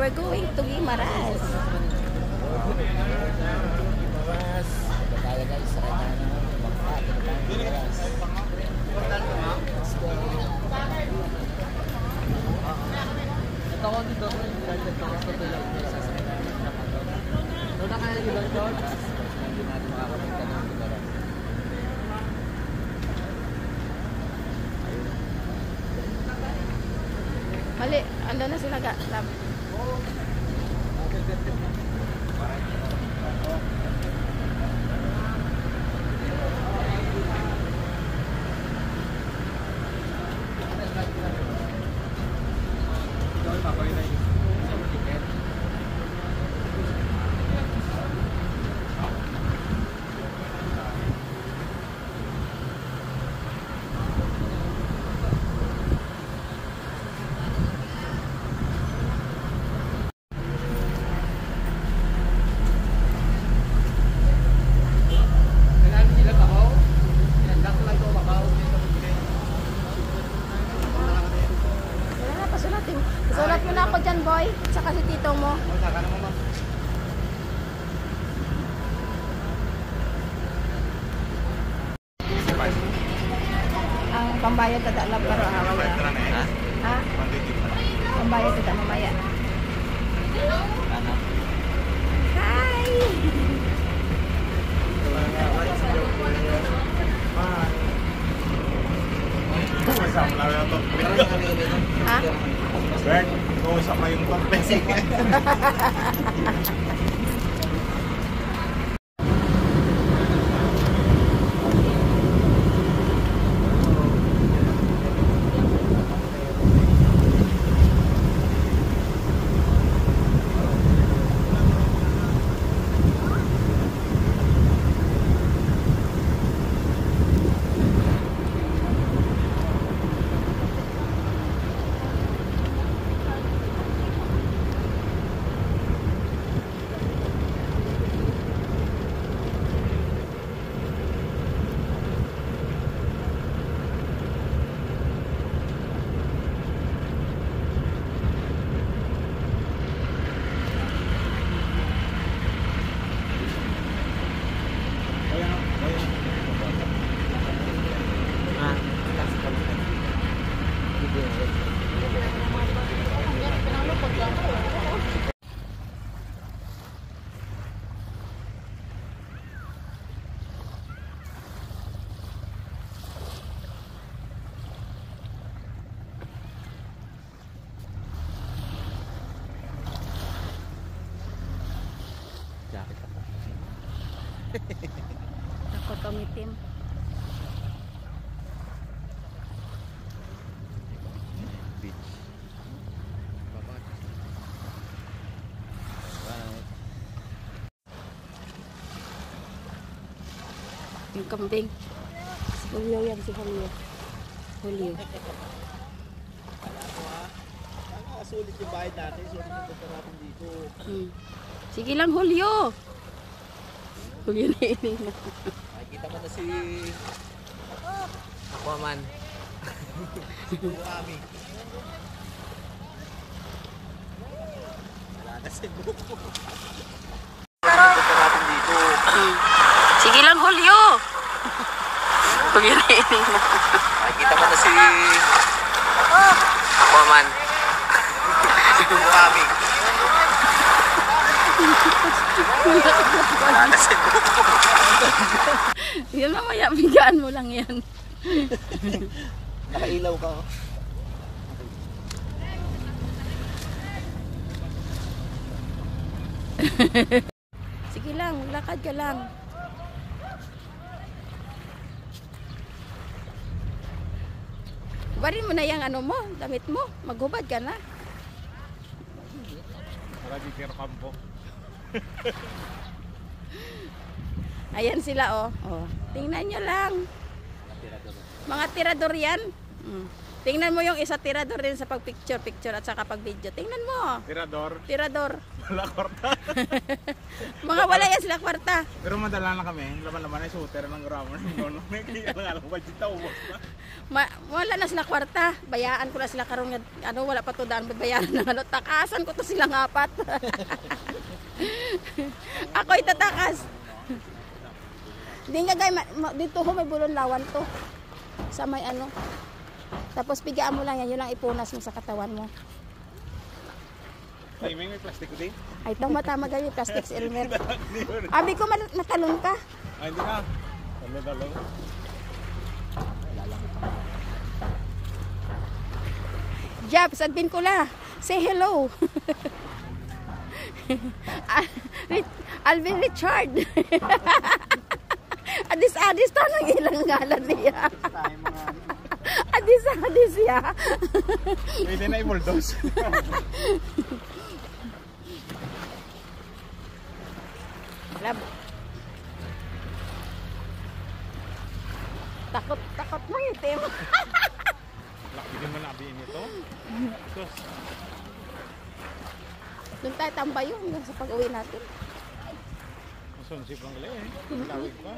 we're going to Guimaras. Mali, ando na sila lab. Sulat mo na ako dyan, boy. Tsaka si tito mo. Ang pambayad tada lang pero away. Ha? Pambayad tada mamaya. Hi! Ha? Bert, usap na yung topic. Ako tumitim. Beach. Yung kambing. Si Julio yan, si Julio. Julio. Sulit yung bayad natin. Sulit yung punta natin dito. Sige lang, Julio. Julio na ini na. Nakikita mo na si Aquaman. Buami. Wala na si Buko. Punta natin dito. Sige lang, Julio. Julio na ini na. Nakikita mo na si Aquaman. Buami. Wala na si Buko. Yan mamaya, bigyan mo lang yan. Nakailaw ka. Sige lang, lakad ka lang. Hubarin mo na yung ano mo, damit mo. Maghubad ka na. Marami kero kampo. Ayan sila, oh. Tingnan nyo lang. Mga tirador yan. Tingnan mo yung isa tirador din sa pag-picture at saka pag-video. Tingnan mo. Tirador. Tirador. Wala kwarta. Mga wala yan sila kwarta. Pero madala na kami. Laman-laman ay shooter ng grammar. Nono. Kaya lang alam ko, dito ubos na. Wala na sila kwarta. Bayaan ko na sila karong ano, wala pa to daan bayaran ng ano. Takasan ko to silang apat. Ako'y tatakas. Di nga guys, dito ho may bulon lawan to. Sa may ano. Tapos pigaan mo lang yan, yun lang ipunas mo sa katawan mo. Ay, may plastic ko din. Ay, tama ganyan yung plastic sa helmet. Abi ko, natalon ka. Ay, hindi na. Dalo. Jab, sabihin ko la. Say hello. Alvin Richard. Adis to nang ilang ngalan niya. Adis ya. Pwede na i-bulldoze. Lab. Takot mo itim. Laki din mo na abihin ito. Sus. Doon tayo tambay yun sa pag-uwi natin. Masunsip lang gali eh. Lawig pa.